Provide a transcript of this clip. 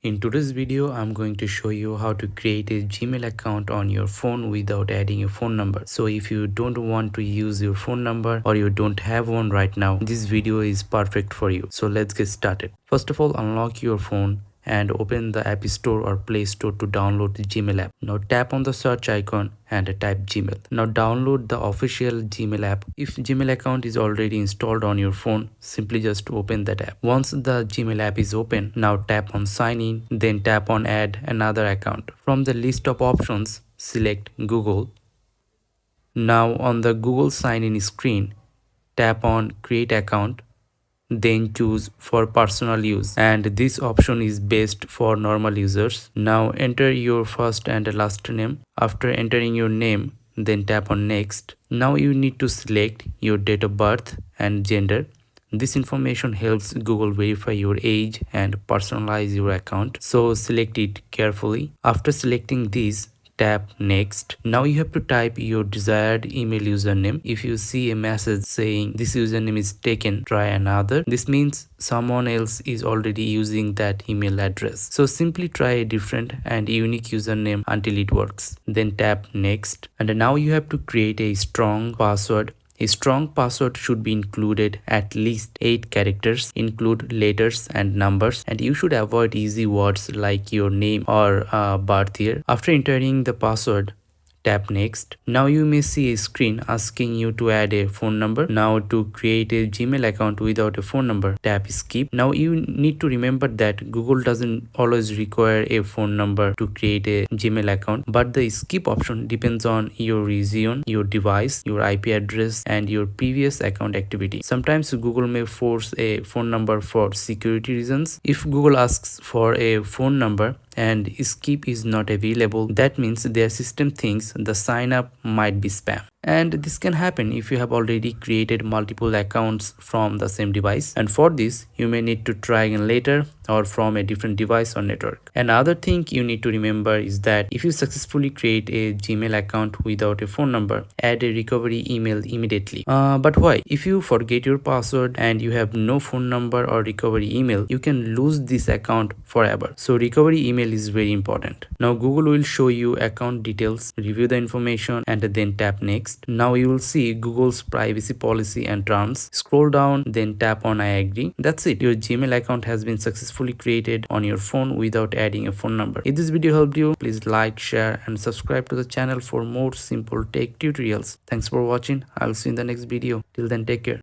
In today's video, I'm going to show you how to create a Gmail account on your phone without adding a phone number. So if you don't want to use your phone number or you don't have one right now, this video is perfect for you. So let's get started. First of all, unlock your phone and open the App Store or Play Store to download the Gmail app. Now tap on the search icon and type Gmail. Now download the official Gmail app. If Gmail account is already installed on your phone, simply just open that app. Once the Gmail app is open, now tap on sign in, then tap on add another account. From the list of options, select Google. Now on the Google sign in screen, tap on create account, then choose for personal use, and this option is best for normal users. Now enter your first and last name. After entering your name, then tap on next. Now you need to select your date of birth and gender. This information helps Google verify your age and personalize your account, so select it carefully. After selecting this, tap next. Now you have to type your desired email username. If you see a message saying this username is taken, try another. This means someone else is already using that email address. So simply try a different and unique username until it works. Then tap next. And now you have to create a strong password. A strong password should be included at least 8 characters, include letters and numbers, and you should avoid easy words like your name or birth year. After entering the password, tap next. Now you may see a screen asking you to add a phone number. Now to create a Gmail account without a phone number, tap skip. Now you need to remember that Google doesn't always require a phone number to create a Gmail account, but the skip option depends on your region, your device, your IP address, and your previous account activity. Sometimes Google may force a phone number for security reasons. If Google asks for a phone number and skip is not available, that means their system thinks the sign up might be spam. And this can happen if you have already created multiple accounts from the same device, and for this you may need to try again later or from a different device or network. Another thing you need to remember is that if you successfully create a Gmail account without a phone number, add a recovery email immediately. But why? If you forget your password and you have no phone number or recovery email, you can lose this account forever. So recovery email is very important. Now Google will show you account details, review the information, and then tap next. Now you will see Google's privacy policy and terms. Scroll down, then tap on I agree. That's it. Your Gmail account has been successfully created on your phone without adding a phone number. If this video helped you, please like, share, and subscribe to the channel for more simple tech tutorials. Thanks for watching. I'll see you in the next video. Till then, take care.